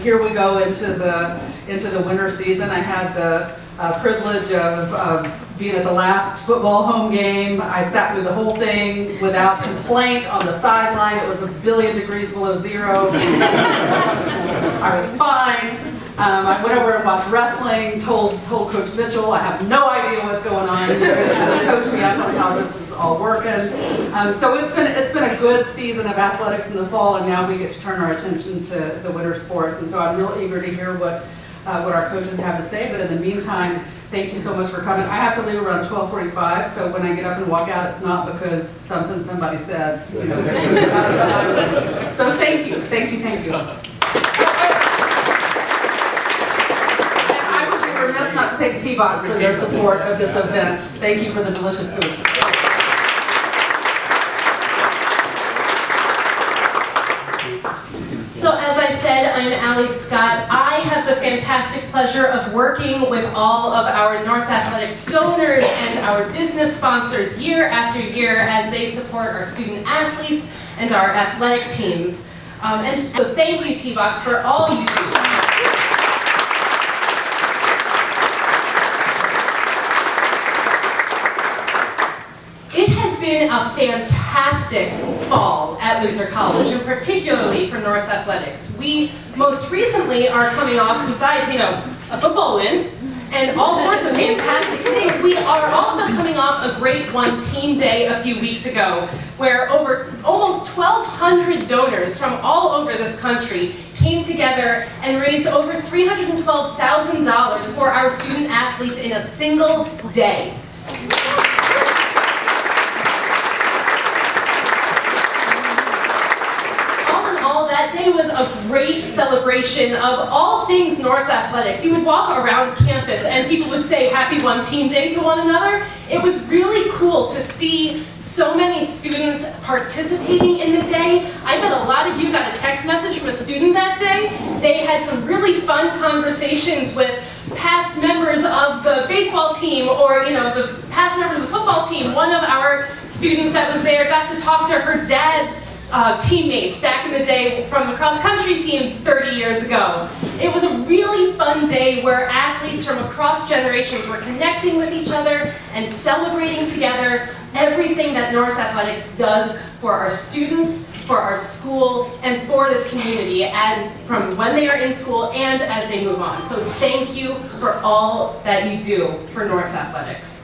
here we go into the winter season. I had the privilege of being at the last football home game. I sat through the whole thing without complaint on the sideline. It was 1,000,000,000 degrees below zero. I was fine. I went over and watched wrestling, told Coach Mitchell, I have no idea what's going on. He's going to coach me up on how this is all working. So it's been a good season of athletics in the fall, and now we get to turn our attention to the winter sports. And so I'm real eager to hear what our coaches have to say. But in the meantime, thank you so much for coming. I have to leave around 12:45, so when I get up and walk out, it's not because somebody said. You know, so thank you. Remiss not to thank T-Box for their support of this event. Thank you for the delicious food. So as I said, I'm Allie Scott. I have the fantastic pleasure of working with all of our Norse Athletic donors and our business sponsors year after year as they support our student athletes and our athletic teams. And so thank you, T-Box, for all you do. It has been a fantastic fall at Luther College, and particularly for Norse Athletics. We most recently are coming off, besides, a football win and all sorts of fantastic things, we are also coming off a great One Team Day a few weeks ago, where over almost 1,200 donors from all over this country came together and raised over $312,000 for our student athletes in a single day. That day was a great celebration of all things Norse Athletics. You would walk around campus and people would say Happy One Team Day to one another. It was really cool to see so many students participating in the day. I bet a lot of you got a text message from a student that day. They had some really fun conversations with past members of the baseball team or the past members of the football team. One of our students that was there got to talk to her dad's teammates back in the day from the cross-country team 30 years ago. It was a really fun day where athletes from across generations were connecting with each other and celebrating together everything that Norse Athletics does for our students, for our school, and for this community, and from when they are in school and as they move on. So thank you for all that you do for Norse Athletics.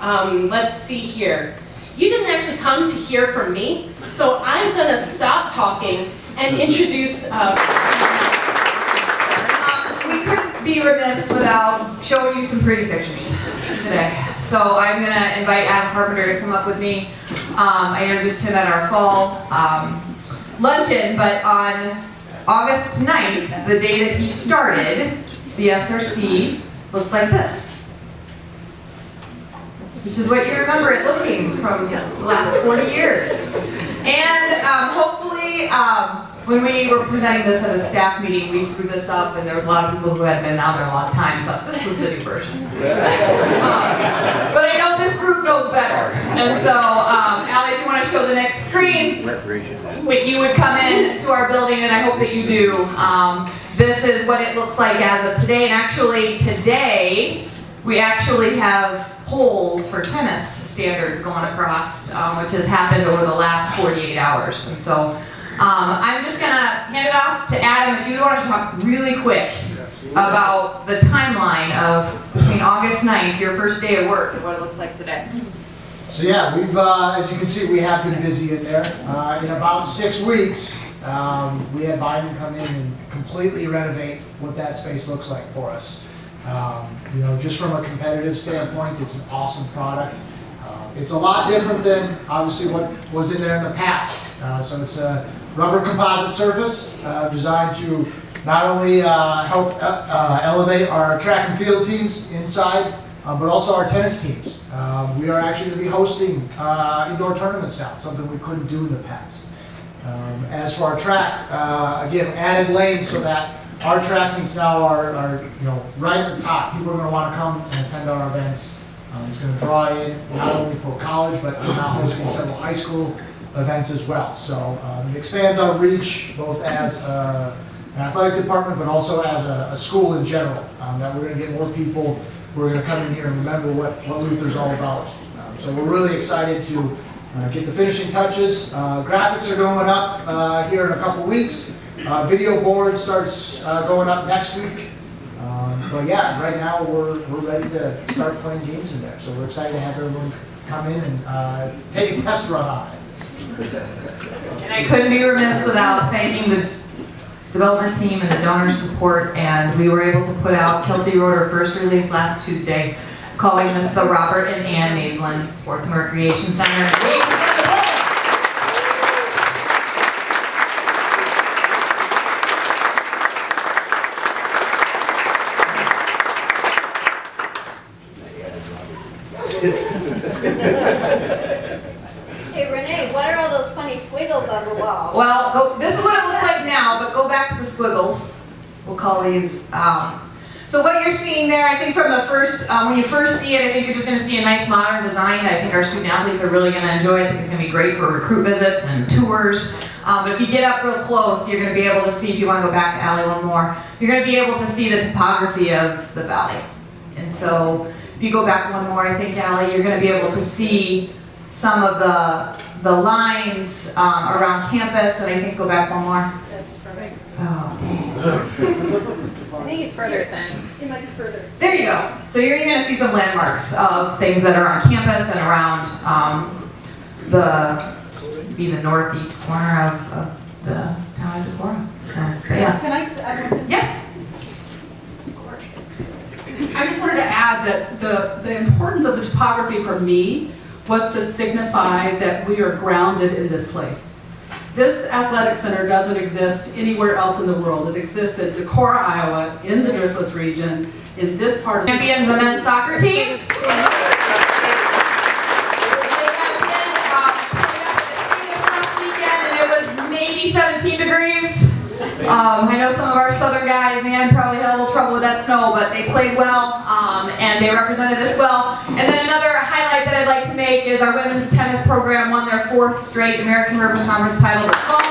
Let's see here. You didn't actually come to hear from me, so I'm going to stop talking and introduce... We couldn't be remiss without showing you some pretty pictures today. So I'm going to invite Adam Carpenter to come up with me. I introduced him at our fall luncheon, but on August 9th, the day that he started, the SRC looked like this. Which is what you remember it looking from the last 40 years. And hopefully, when we were presenting this at a staff meeting, we threw this up, and there was a lot of people who had been down there a long time, but this was the new version. But I know this group knows better. And so, Allie, if you want to show the next screen, if you would come in to our building, and I hope that you do, this is what it looks like as of today. And actually, today, we actually have polls for tennis standards going across, which has happened over the last 48 hours. And so I'm just going to hand it off to Adam if you want to talk really quick about the timeline of between August 9th, your first day of work, and what it looks like today. So yeah, we've, as you can see, we have been busy in there. In about 6 weeks, we had Biden come in and completely renovate what that space looks like for us. Just from a competitive standpoint, it's an awesome product. It's a lot different than obviously what was in there in the past. So it's a rubber composite surface designed to not only help elevate our track and field teams inside, but also our tennis teams. We are actually going to be hosting indoor tournaments now, something we couldn't do in the past. As for our track, again, added lanes so that our track meets now are right at the top. People are going to want to come and attend our events. It's going to draw in not only for college, but we're now hosting several high school events as well. So it expands our reach both as an athletic department, but also as a school in general, that we're going to get more people who are going to come in here and remember what Luther's all about. So we're really excited to get the finishing touches. Graphics are going up here in a couple weeks. Video board starts going up next week. But yeah, right now we're ready to start playing games in there. So we're excited to have everyone come in and take a test run on it. And I couldn't be remiss without thanking the development team and the donor support, and we were able to put out, Kelsey wrote her first release last Tuesday, calling this the Robert and Ann Maisland Sports and Recreation Center. Hey Renee, what are all those funny squiggles on the wall? Well, this is what it looks like now, but go back to the squiggles. We'll call these. So what you're seeing there, I think from the first, when you first see it, I think you're just going to see a nice modern design that I think our student athletes are really going to enjoy. I think it's going to be great for recruit visits and tours. But if you get up real close, you're going to be able to see, if you want to go back to Allie one more, you're going to be able to see the topography of the valley. And so if you go back one more, I think, Allie, you're going to be able to see some of the lines around campus, and I think go back one more. That's perfect. Oh, dang. I think it's further than. It might be further. There you go. So you're going to see some landmarks of things that are on campus and around the northeast corner of the town of Decorah. So, yeah. Can I just add one thing? Yes. Of course. I just wanted to add that the importance of the topography for me was to signify that we are grounded in this place. This athletic center doesn't exist anywhere else in the world. It exists in Decorah, Iowa, in the Driftless region, in this part of Champions the men's soccer team. It was maybe 17 degrees. I know some of our southern guys, man, probably had a little trouble with that snow, but they played well, and they represented us well. And then another highlight that I'd like to make is our women's tennis program won their 4th straight American Rivers Conference title this fall.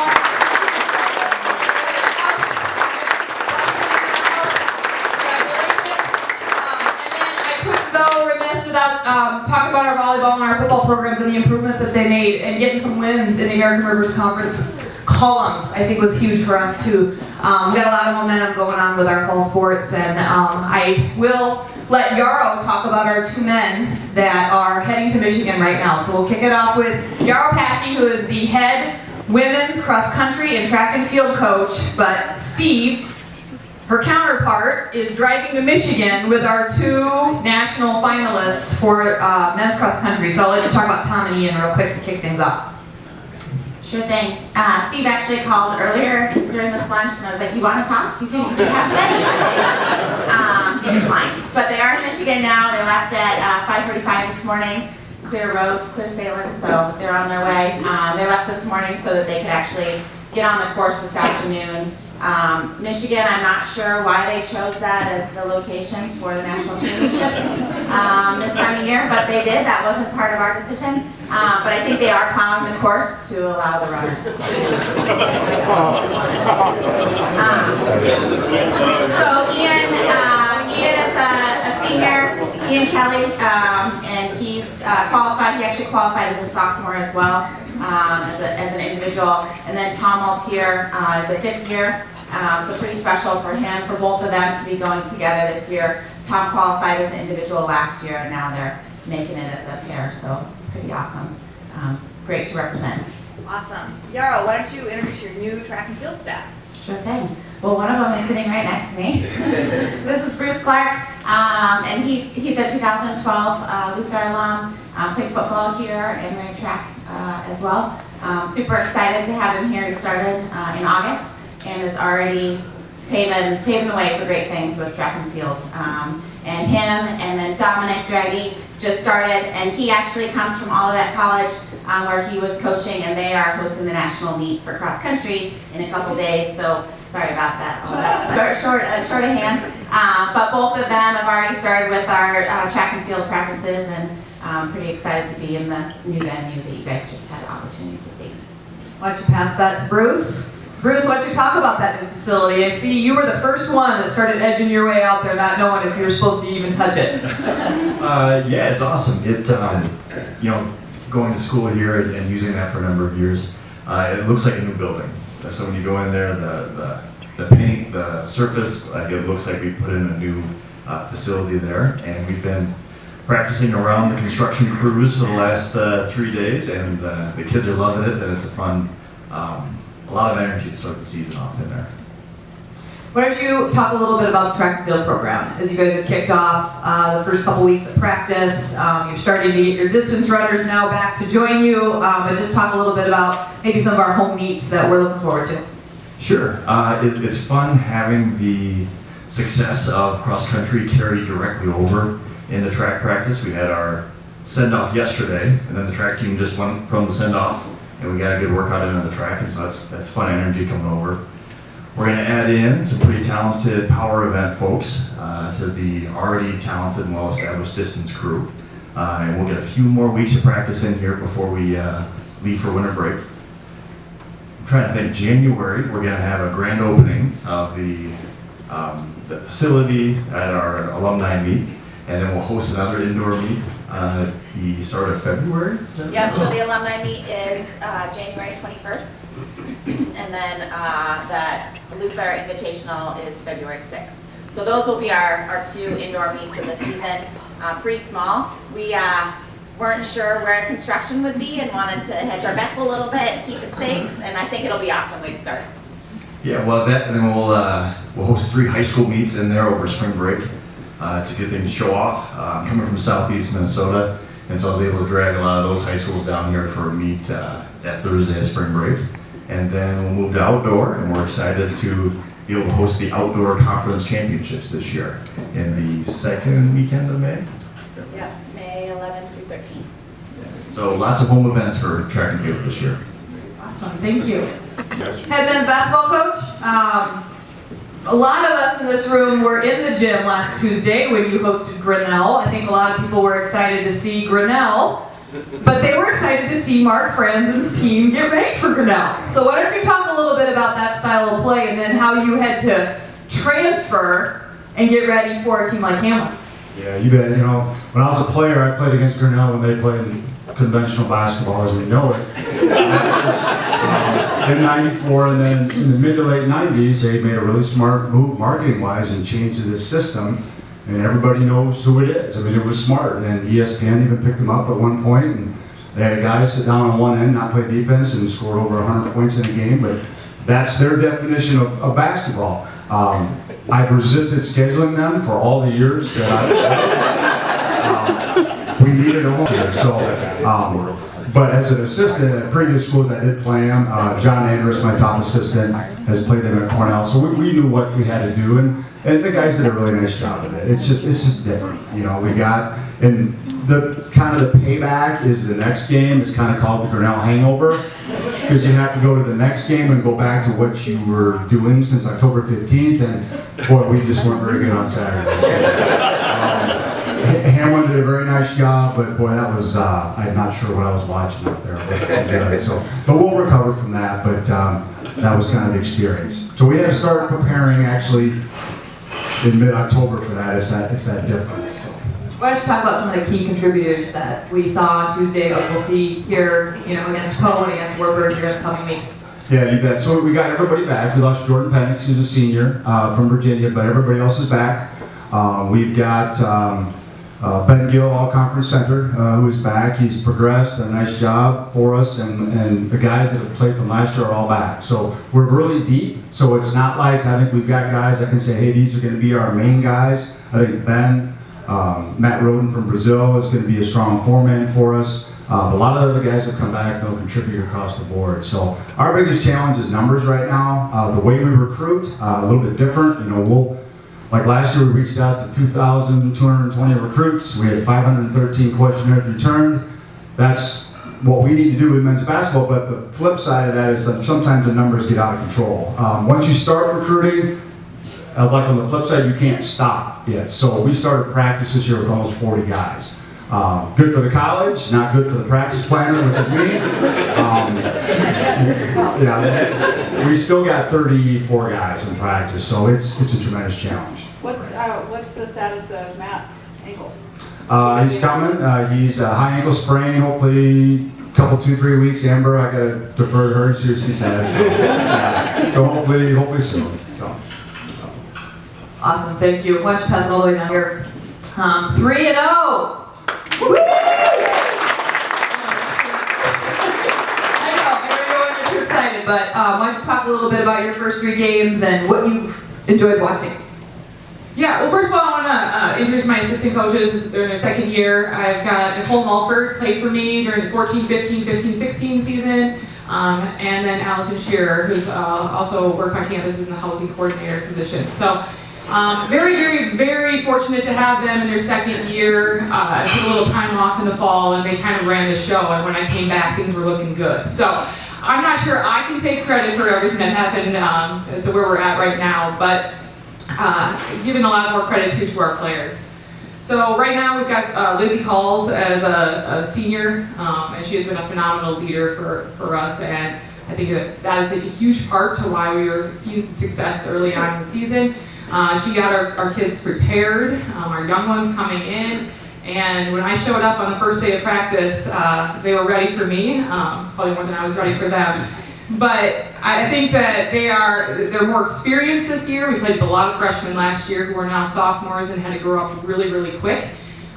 Talk about our volleyball and our football programs and the improvements that they made, and getting some wins in the American Rivers Conference columns, I think, was huge for us too. We got a lot of momentum going on with our fall sports, and I will let Yarrow talk about our 2 men that are heading to Michigan right now. So we'll kick it off with Yarrow Pashy, who is the head women's cross country and track and field coach, but Steve, her counterpart, is driving to Michigan with our 2 national finalists for men's cross country. So I'll let you talk about Tom and Ian real quick to kick things off. Sure thing. Steve actually called earlier during this lunch, and I was like, "You want to talk? You have the venue." He declined. But they are in Michigan now. They left at 5:45 this morning. Clear roads, clear sailing, so they're on their way. They left this morning so that they could actually get on the course this afternoon. Michigan, I'm not sure why they chose that as the location for the national championships this time of year, but they did. That wasn't part of our decision. But I think they are plowing the course to allow the runners. So Ian is a senior, Ian Kelly, and he's qualified. He actually qualified as a sophomore as well, as an individual. And then Tom Altier is a 5th year. So pretty special for him, for both of them to be going together this year. Tom qualified as an individual last year, and now they're making it as a pair, so pretty awesome. Great to represent. Awesome. Yarrow, why don't you introduce your new track and field staff? Sure thing. Well, one of them is sitting right next to me. This is Bruce Clark, and he's a 2012 Luther alum, played football here and ran track as well. Super excited to have him here. He started in August and is already paving the way for great things with track and field. And him and then Dominic Draghi just started, and he actually comes from Olivet College where he was coaching, and they are hosting the national meet for cross country in a couple days, so sorry about that. Short of hands, but both of them have already started with our track and field practices, and pretty excited to be in the new venue that you guys just had an opportunity to see. Why don't you pass that to Bruce? Bruce, why don't you talk about that new facility? I see you were the first one that started edging your way out there, not knowing if you were supposed to even touch it. Yeah, it's awesome. It, going to school here and using that for a number of years, it looks like a new building. So when you go in there, the paint, the surface, it looks like we put in a new facility there, and we've been practicing around the construction crews for the last 3 days, and the kids are loving it, and it's a fun, a lot of energy to start the season off in there. Why don't you talk a little bit about the track and field program? As you guys have kicked off the first couple weeks of practice, you're starting to get your distance runners now back to join you, but just talk a little bit about maybe some of our home meets that we're looking forward to. Sure. It's fun having the success of cross country carry directly over into track practice. We had our send-off yesterday, and then the track team just went from the send-off, and we got a good workout in on the track, and so that's fun energy coming over. We're going to add in some pretty talented power event folks to the already talented and well-established distance crew, and we'll get a few more weeks of practice in here before we leave for winter break. I'm trying to think. January, we're going to have a grand opening of the facility at our alumni meet, and then we'll host another indoor meet the start of February. Yep, so the alumni meet is January 21st, and then the Luther Invitational is February 6th. So those will be our 2 indoor meets of the season, pretty small. We weren't sure where construction would be and wanted to hedge our bets a little bit, keep it safe, and I think it'll be awesome way to start. Yeah, well, and then we'll host 3 high school meets in there over spring break. It's a good thing to show off. I'm coming from southeast Minnesota, and so I was able to drag a lot of those high schools down here for a meet that Thursday of spring break. And then we'll move to outdoor, and we're excited to be able to host the Outdoor Conference Championships this year in the second weekend of May. Yep, May 11th through 13th. So lots of home events for track and field this year. Awesome, thank you. Head men's basketball coach. A lot of us in this room were in the gym last Tuesday when you hosted Grinnell. I think a lot of people were excited to see Grinnell, but they were excited to see Mark Franzen's team get ready for Grinnell. So why don't you talk a little bit about that style of play and then how you had to transfer and get ready for a team like Hamlin? Yeah, you bet. When I was a player, I played against Grinnell when they played conventional basketball as we know it. In '94, and then in the mid to late '90s, they made a really smart move marketing-wise and changed this system, and everybody knows who it is. I mean, it was smart, and ESPN even picked them up at one point, and they had guys sit down on one end, not play defense, and score over 100 points in a game, but that's their definition of basketball. I've resisted scheduling them for all the years that we needed a one year. So, but as an assistant at previous schools, I did play them. John Andrus, my top assistant, has played them at Cornell. So we knew what we had to do, and the guys did a really nice job of it. It's just different. We got, and the kind of the payback is the next game. It's kind of called the Grinnell hangover, because you have to go to the next game and go back to what you were doing since October 15th, and boy, we just weren't very good on Saturday. Hamlin did a very nice job, but boy, that was, I'm not sure what I was watching out there. But we'll recover from that, but that was kind of the experience. So we had to start preparing actually in mid-October for that. It's that different. So. Why don't you talk about some of the key contributors that we saw on Tuesday, or we'll see here, against Poe and against Warburg here in the coming weeks? Yeah, you bet. So we got everybody back. We lost Jordan Penix, who's a senior from Virginia, but everybody else is back. We've got Ben Gill, all-conference center, who's back. He's progressed, done a nice job for us, and the guys that have played from last year are all back. So we're really deep, so it's not like, I think we've got guys that can say, hey, these are going to be our main guys. I think Ben, Matt Roden from Brazil is going to be a strong foreman for us. A lot of the other guys have come back, they'll contribute across the board. So our biggest challenge is numbers right now. The way we recruit, a little bit different. Like last year, we reached out to 2,220 recruits. We had 513 questionnaires returned. That's what we need to do with men's basketball, but the flip side of that is that sometimes the numbers get out of control. Once you start recruiting, like on the flip side, you can't stop yet. So we started practice this year with almost 40 guys. Good for the college, not good for the practice planner, which is me. Yeah, we still got 34 guys in practice, so it's a tremendous challenge. What's the status of Matt's ankle? He's coming. He's a high ankle sprain. Hopefully, couple 2-3 weeks. Amber, I gotta defer to her and see what she says. So hopefully soon. So. Awesome, thank you. Why don't you pass it all the way down here? 3-0. Woo! I know, everyone is too excited, but why don't you talk a little bit about your first 3 games and what you've enjoyed watching? Yeah, well, first of all, I want to introduce my assistant coaches. They're in their second year. I've got Nicole Mulford, played for me during the 14-15, 15-16 season, and then Allison Shearer, who's also works on campus as the housing coordinator position. So, very, very, very fortunate to have them in their second year. I took a little time off in the fall, and they kind of ran the show, and when I came back, things were looking good. So, I'm not sure I can take credit for everything that happened as to where we're at right now, but giving a lot more credit to our players. So right now we've got Lizzie Calls as a senior, and she has been a phenomenal leader for us, and I think that is a huge part to why we were seeing some success early on in the season. She got our kids prepared, our young ones coming in, and when I showed up on the first day of practice, they were ready for me, probably more than I was ready for them. But I think that they're more experienced this year. We played with a lot of freshmen last year who are now sophomores and had to grow up really, really quick.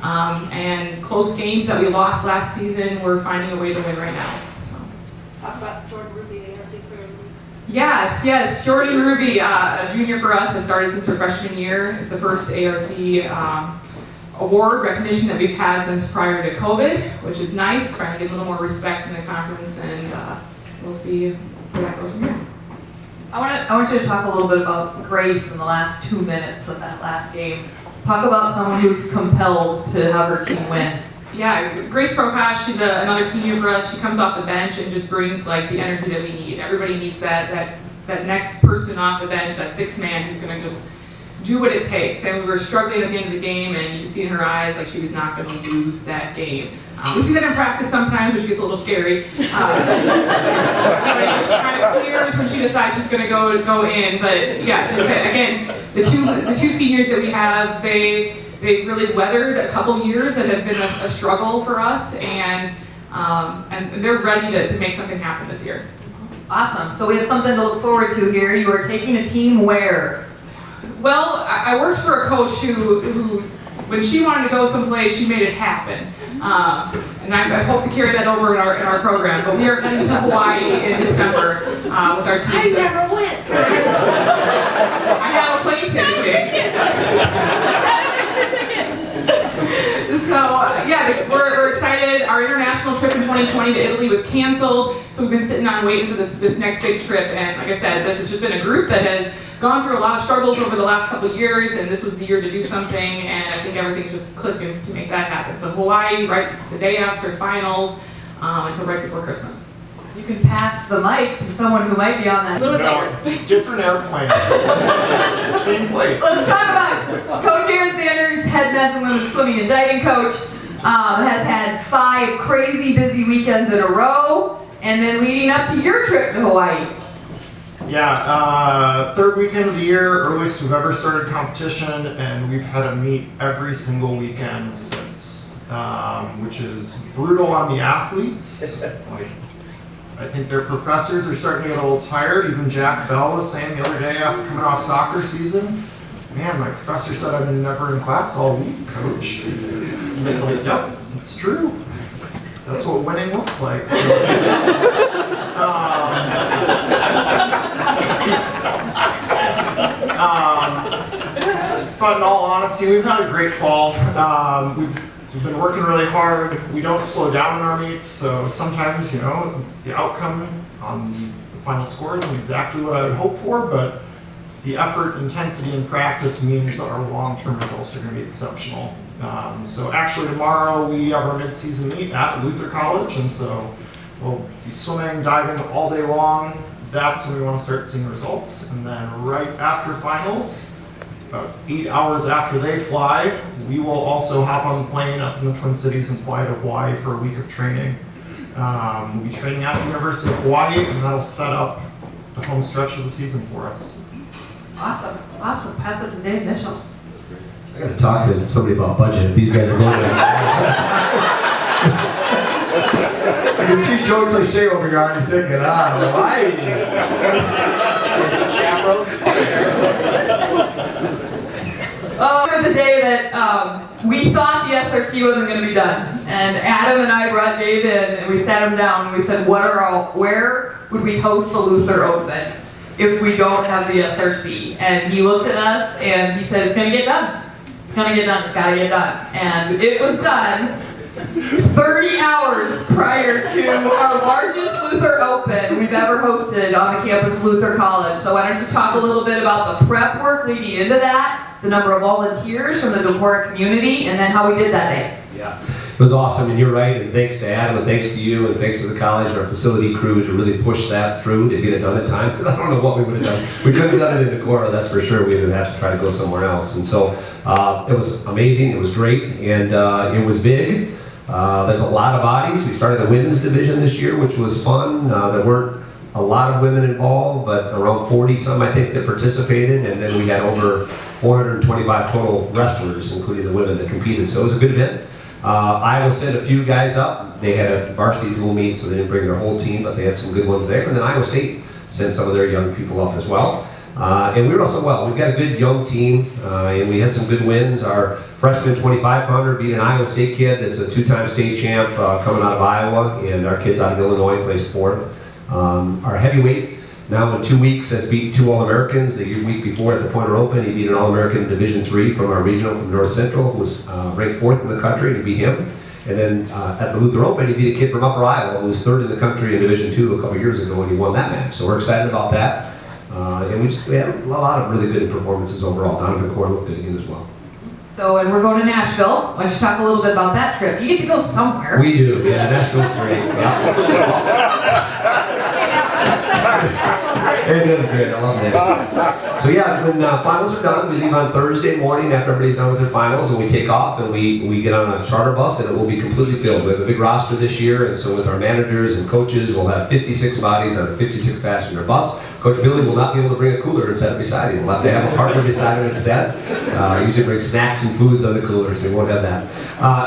And close games that we lost last season, we're finding a way to win right now. So. Talk about Jordan Ruby, ARC Career. Yes. Jordan Ruby, a junior for us, has started since her freshman year. It's the first ARC award recognition that we've had since prior to COVID, which is nice, trying to get a little more respect in the conference, and we'll see where that goes from here. I want you to talk a little bit about Grace in the last 2 minutes of that last game. Talk about someone who's compelled to have her team win. Yeah, Grace Prokash, she's another senior for us. She comes off the bench and just brings like the energy that we need. Everybody needs that next person off the bench, that sixth man who's going to just do what it takes. And we were struggling at the end of the game, and you could see in her eyes like she was not going to lose that game. We see that in practice sometimes, which gets a little scary. It kind of clears when she decides she's going to go in. But yeah, just again, the two seniors that we have, they've really weathered a couple years that have been a struggle for us, and they're ready to make something happen this year. Awesome. So we have something to look forward to here. You are taking a team where? Well, I worked for a coach who when she wanted to go someplace, she made it happen. And I hope to carry that over in our program. But we are heading to Hawaii in December with our team. I never went. I have a plane ticket. So we're excited. Our international trip in 2020 to Italy was canceled, so we've been sitting on waiting for this next big trip. And like I said, this has just been a group that has gone through a lot of struggles over the last couple of years, and this was the year to do something, and I think everything's just clicking to make that happen. So Hawaii, right the day after finals, until right before Christmas. You can pass the mic to someone who might be on that. Different airplane. Same place. Let's talk about Coach Aaron Sanders, head men's and women's swimming and diving coach, has had 5 crazy busy weekends in a row, and then leading up to your trip to Hawaii. Yeah, 3rd weekend of the year, earliest we've ever started competition, and we've had to meet every single weekend since, which is brutal on the athletes. I think their professors are starting to get a little tired. Even Jack Bell was saying the other day after coming off soccer season, man, my professor said I've been never in class all week, coach. And it's like, yep, it's true. That's what winning looks like. So, but in all honesty, we've had a great fall. We've been working really hard. We don't slow down in our meets, so sometimes, the outcome on the final score isn't exactly what I would hope for, but the effort, intensity, and practice means our long-term results are going to be exceptional. So actually tomorrow we have our mid-season meet at Luther College, and so we'll be swimming, diving all day long. That's when we want to start seeing results. And then right after finals, about 8 hours after they fly, we will also hop on the plane up in the Twin Cities and fly to Hawaii for a week of training. We'll be training at the University of Hawaii, and that'll set up the home stretch of the season for us. Awesome, awesome. Pass it to Dave Mitchell. I got to talk to somebody about budget if these guys are going I can see Joe Cliche over here already thinking, Hawaii. Remember the day that we thought the SRC wasn't going to be done, and Adam and I brought Dave in, and we sat him down, and we said, where would we host the Luther Open if we don't have the SRC? And he looked at us, and he said, it's going to get done. It's going to get done. It's got to get done. And it was done 30 hours prior to our largest Luther Open we've ever hosted on the campus of Luther College. So why don't you talk a little bit about the prep work leading into that, the number of volunteers from the Decorah community, and then how we did that day. Yeah, it was awesome, and you're right, and thanks to Adam, and thanks to you, and thanks to the college, our facility crew, to really push that through, to get it done in time, because I don't know what we would have done. We couldn't have done it in Decorah, that's for sure. We would have to try to go somewhere else. And so it was amazing, it was great, and it was big. There's a lot of bodies. We started a women's division this year, which was fun. There weren't a lot of women involved, but around 40 some, I think, that participated, and then we had over 425 total wrestlers, including the women that competed, so it was a good event. Iowa sent a few guys up. They had a varsity dual meet, so they didn't bring their whole team, but they had some good ones there. And then Iowa State sent some of their young people up as well. And we were also well. We've got a good young team, and we had some good wins. Our freshman 25-pounder beat an Iowa State kid that's a two-time state champ coming out of Iowa, and our kids out of Illinois placed fourth. Our heavyweight, now in 2 weeks, has beat 2 All-Americans. The week before at the Pointer Open, he beat an All-American Division III from our regional from North Central, who was ranked 4th in the country, and he beat him. And then at the Luther Open, he beat a kid from Upper Iowa, who was 3rd in the country in Division II a couple years ago, and he won that match. So we're excited about that. And we had a lot of really good performances overall. Donovan Core looked good again as well. So, and we're going to Nashville. Why don't you talk a little bit about that trip? You get to go somewhere. We do, yeah, Nashville's great. It is great, I love Nashville. So yeah, when finals are done, we leave on Thursday morning after everybody's done with their finals, and we take off and we get on a charter bus, and it will be completely filled. We have a big roster this year, and so with our managers and coaches, we'll have 56 bodies on a 56 passenger bus. Coach Billy will not be able to bring a cooler and set it beside him. We'll have to have a partner beside him instead. Usually bring snacks and foods on the cooler, so we won't have that.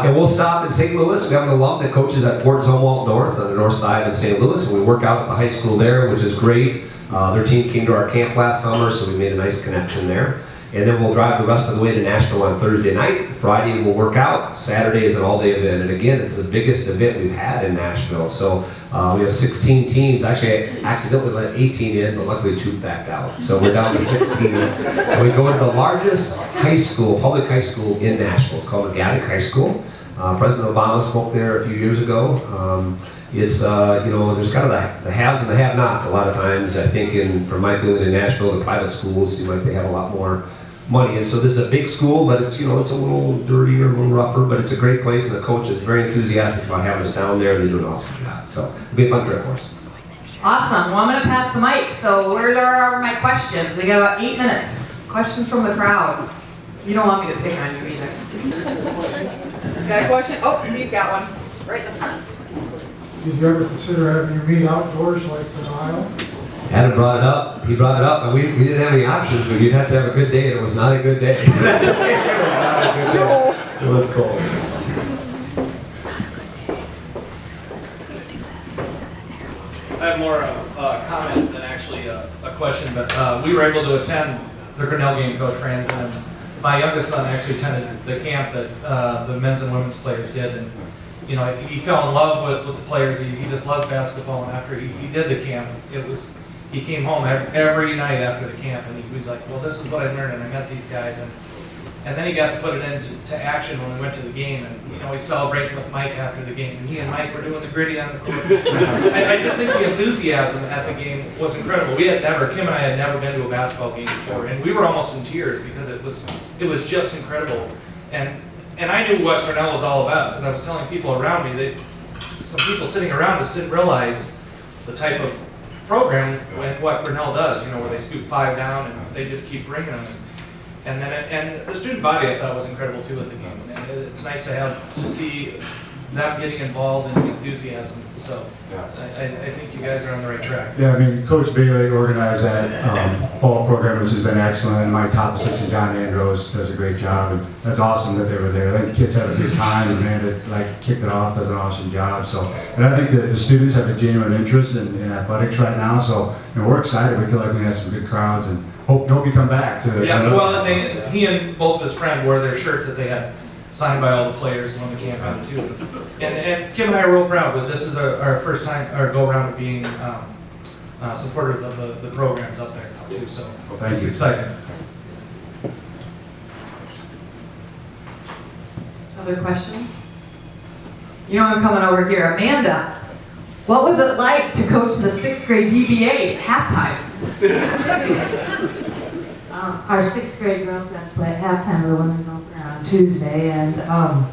And we'll stop in St. Louis. We have an alum that coaches at Fort Zumwalt North on the north side of St. Louis, and we work out at the high school there, which is great. Their team came to our camp last summer, so we made a nice connection there. And then we'll drive the rest of the way to Nashville on Thursday night. Friday we'll work out. Saturday is an all-day event. And again, it's the biggest event we've had in Nashville. So we have 16 teams. Actually, I accidentally let 18 in, but luckily 2 backed out. So we're down to 16. And we go to the largest high school, public high school in Nashville. It's called McGattick High School. President Obama spoke there a few years ago. It's, you know, there's kind of the haves and the have-nots a lot of times. I think from my feeling in Nashville, the private schools seem like they have a lot more money. And so this is a big school, but it's, you know, it's a little dirtier, a little rougher, but it's a great place, and the coach is very enthusiastic about having us down there, and they do an awesome job. So it'll be a fun trip for us. Awesome. Well, I'm going to pass the mic. So where are my questions? We got about 8 minutes. Questions from the crowd. You don't want me to pick on you either. Got a question? Oh, Steve's got one. Right in the front. Did you ever consider having your meet outdoors like in Ohio? Adam brought it up. He brought it up, and we didn't have any options, but you'd have to have a good day, and it was not a good day. It was not a good day. It was cold. I have more a comment than actually a question, but we were able to attend the Grinnell game, Coach Franzen, and my youngest son actually attended the camp that the men's and women's players did, and you know, he fell in love with the players. He just loves basketball, and after he did the camp, he came home every night after the camp, and he was like, well, this is what I learned, and I met these guys, and then he got to put it into action when we went to the game, and you know, he celebrated with Mike after the game, and he and Mike were doing the gritty on the court. I just think the enthusiasm at the game was incredible. Kim and I had never been to a basketball game before, and we were almost in tears because it was just incredible. And I knew what Grinnell was all about, because I was telling people around me, some people sitting around us didn't realize the type of program what Grinnell does, you know, where they scoop 5 down and they just keep bringing them. and the student body I thought was incredible too at the game. And it's nice to see them getting involved and the enthusiasm. So I think you guys are on the right track. Yeah, I mean, Coach Bailey organized that fall program, which has been excellent. And my top assistant, John Andros, does a great job. And that's awesome that they were there. I think the kids had a good time, and man, that kicked it off, does an awesome job. So, and I think that the students have a genuine interest in athletics right now. So, and we're excited. We feel like we have some good crowds, and hope you come back to. Yeah, well, he and both of his friends wore their shirts that they had signed by all the players when the camp ended too. And Kim and I are real proud, but this is our first time, our go-around of being supporters of the programs up there too, so it's exciting. Other questions? You know I'm coming over here. Amanda, what was it like to coach the 6th grade DBA at halftime? Our 6th grade girls had to play at halftime of the women's opener on Tuesday, and I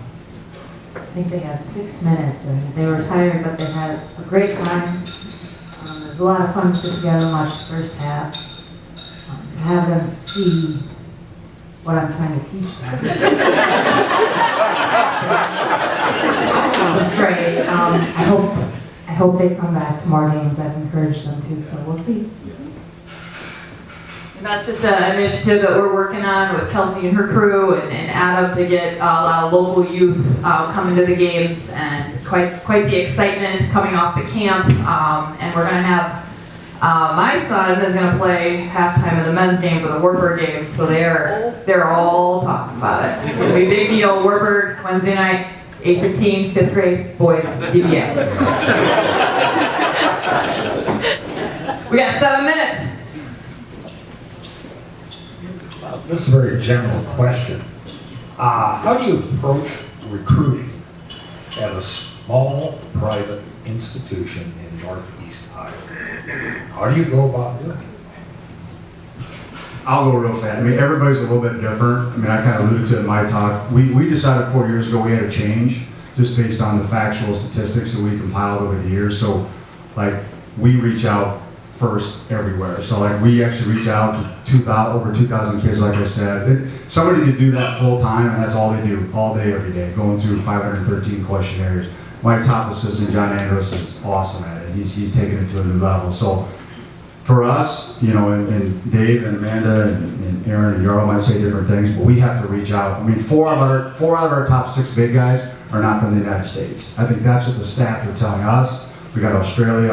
think they had 6 minutes, and they were tired, but they had a great time. It was a lot of fun to sit together and watch the first half. To have them see what I'm trying to teach them. It was great. I hope they come back to more games. I've encouraged them to, so we'll see. And that's just an initiative that we're working on with Kelsey and her crew and Adam to get a lot of local youth coming to the games, and quite the excitement coming off the camp. And we're going to have, my son is going to play halftime of the men's game for the Warburg game, so they're all talking about it. It's going to be a big deal. Warburg, Wednesday night, 8:15, 5th grade, boys, DBA. We got 7 minutes. This is a very general question. How do you approach recruiting at a small private institution in Northeast Iowa? How do you go about doing it? I'll go real fast. I mean, everybody's a little bit different. I mean, I kind of alluded to it in my talk. We decided 4 years ago we had to change just based on the factual statistics that we compiled over the years. So, like, we reach out first everywhere. So like we actually reach out to over 2,000 kids, like I said. Somebody could do that full time, and that's all they do, all day, every day, going through 513 questionnaires. My top assistant, John Andros, is awesome at it. He's taken it to a new level. So for us, you know, and Dave and Amanda and Aaron and Yarl might say different things, but we have to reach out. I mean, four out of our top 6 big guys are not from the United States. I think that's what the stats are telling us. We got Australia,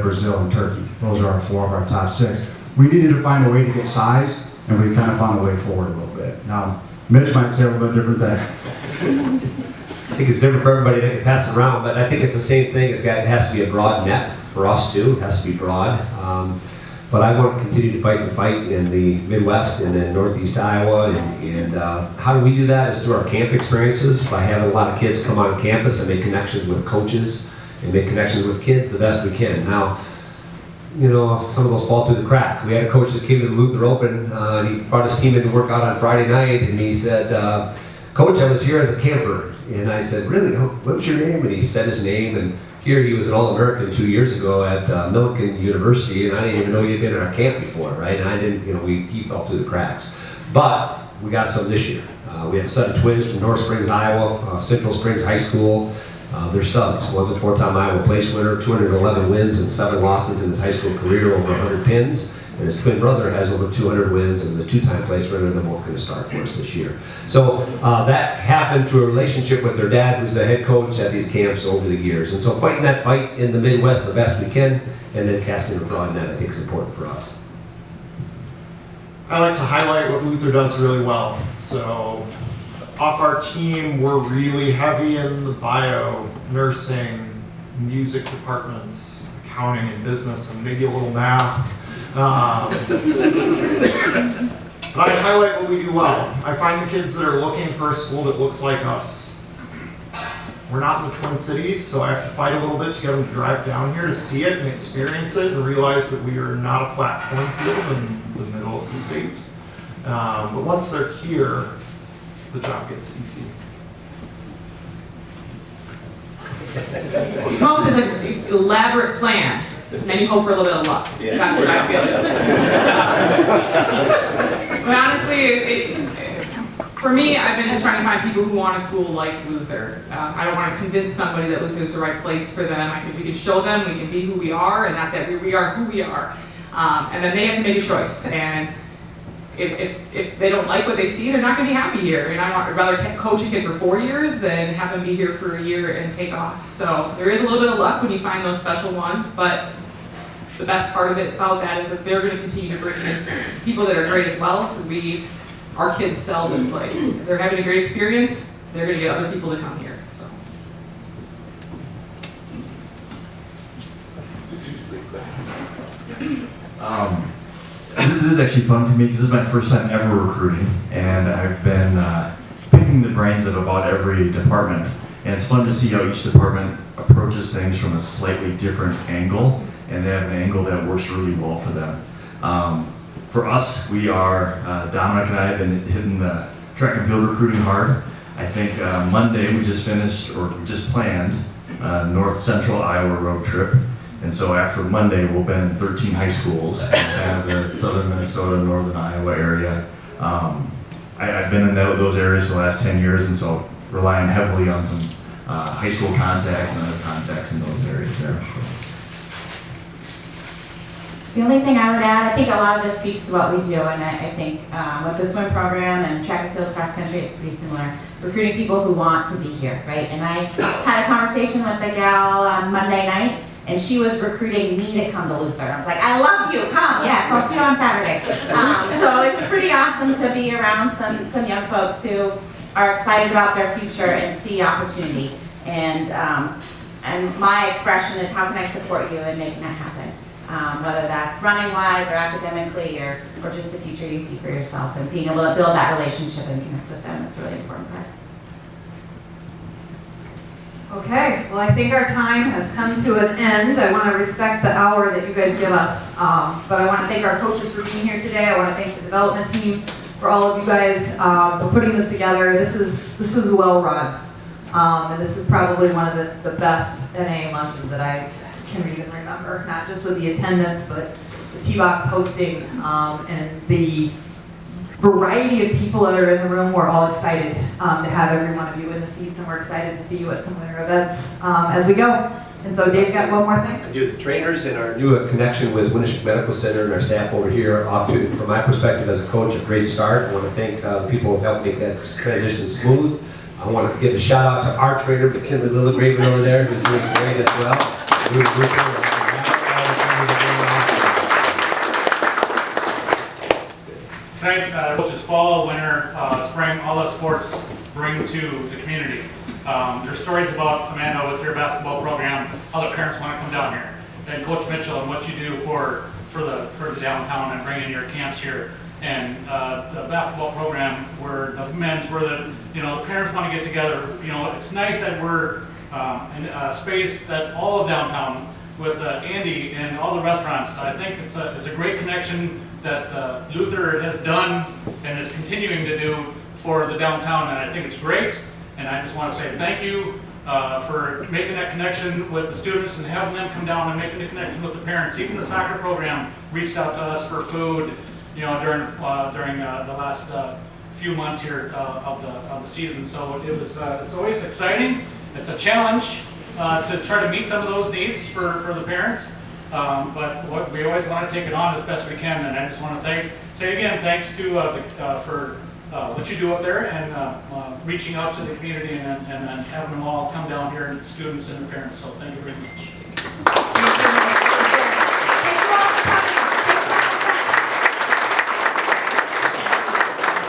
Brazil, and Turkey. Those are 4 of our top 6. We needed to find a way to get size, and we kind of found a way forward a little bit. Now, Mitch might say a little bit different thing. I think it's different for everybody, they can pass it around, but I think it's the same thing. It has to be a broad net for us too. It has to be broad. But I want to continue to fight the fight in the Midwest and in Northeast Iowa. And how do we do that? Is through our camp experiences, by having a lot of kids come on campus and make connections with coaches and make connections with kids the best we can. Now, you know, some of those fall through the crack. We had a coach that came to the Luther Open, and he brought his team in to work out on Friday night, and he said, Coach, I was here as a camper. And I said, really? What was your name? And he said his name, and here he was an All-American 2 years ago at Millikan University, and I didn't even know he'd been in our camp before, right? And I didn't, you know, he fell through the cracks. But we got some this year. We have a set of twins from North Springs, Iowa, Central Springs High School. They're studs. One's a 4-time Iowa place winner, 211 wins and 7 losses in his high school career, over 100 pins. And his twin brother has over 200 wins as a 2-time place winner. They're both going to start for us this year. So that happened through a relationship with their dad, who's the head coach at these camps over the years. And so fighting that fight in the Midwest the best we can, and then casting a broad net, I think is important for us. I like to highlight what Luther does really well. So off our team, we're really heavy in the bio, nursing, music departments, accounting and business, and maybe a little math. But I highlight what we do well. I find the kids that are looking for a school that looks like us. We're not in the Twin Cities, so I have to fight a little bit to get them to drive down here to see it and experience it and realize that we are not a flat cornfield in the middle of the state. But once they're here, the job gets easy. You come up with this elaborate plan, and then you hope for a little bit of luck. Yeah. That's what I feel. But honestly, for me, I've been just trying to find people who want a school like Luther. I don't want to convince somebody that Luther is the right place for them. We can show them, we can be who we are, and that's it. We are who we are. And then they have to make a choice. And if they don't like what they see, they're not going to be happy here. And I'd rather coach a kid for 4 years than have them be here for a year and take off. So there is a little bit of luck when you find those special ones, but the best part of it about that is that they're going to continue to bring in people that are great as well, because our kids sell this place. If they're having a great experience, they're going to get other people to come here. So. This is actually fun for me because this is my first time ever recruiting, and I've been picking the brains of about every department. And it's fun to see how each department approaches things from a slightly different angle, and they have an angle that works really well for them. For us, we are, Dominic and I have been hitting the track and field recruiting hard. I think Monday we just planned North Central Iowa road trip. And so after Monday, we'll be in 13 high schools in kind of the southern Minnesota, northern Iowa area. I've been in those areas for the last 10 years, and so relying heavily on some high school contacts and other contacts in those areas there. The only thing I would add, I think a lot of this speaks to what we do, and I think with the swim program and track and field cross country, it's pretty similar. Recruiting people who want to be here, right? And I had a conversation with a gal on Monday night, and she was recruiting me to come to Luther. I was like, I love you, come, yes, I'll see you on Saturday. So it's pretty awesome to be around some young folks who are excited about their future and see opportunity. And my expression is, how can I support you in making that happen? Whether that's running-wise or academically or just the future you see for yourself, and being able to build that relationship and connect with them is a really important part. Okay, well, I think our time has come to an end. I want to respect the hour that you guys give us, but I want to thank our coaches for being here today. I want to thank the development team for all of you guys for putting this together. This is well run, and this is probably one of the best NAA luncheons that I can even remember. Not just with the attendance, but the T-Box hosting and the variety of people that are in the room. We're all excited to have every one of you in the seats, and we're excited to see you at some winter events as we go. And so Dave's got one more thing. I do. The trainers and our new connection with Winnebago Medical Center and our staff over here are off to, from my perspective as a coach, a great start. I want to thank the people who helped make that transition smooth. I want to give a shout out to our trainer, McKinley Littlegraven over there, who's doing great as well. Tonight, which is fall, winter, spring, all those sports bring to the community. There's stories about Amanda with your basketball program, how the parents want to come down here, and Coach Mitchell and what you do for the downtown and bringing your camps here, and the basketball program where the men's, where the parents want to get together. It's nice that we're in a space that all of downtown with Andy and all the restaurants. I think it's a great connection that Luther has done and is continuing to do for the downtown, and I think it's great. And I just want to say thank you for making that connection with the students and having them come down and making the connection with the parents. Even the soccer program reached out to us for food, during the last few months here of the season. So it's always exciting. It's a challenge to try to meet some of those needs for the parents. But we always want to take it on as best we can, and I just want to say again, thanks to for what you do up there and reaching out to the community and having them all come down here, and students and the parents. So thank you very much.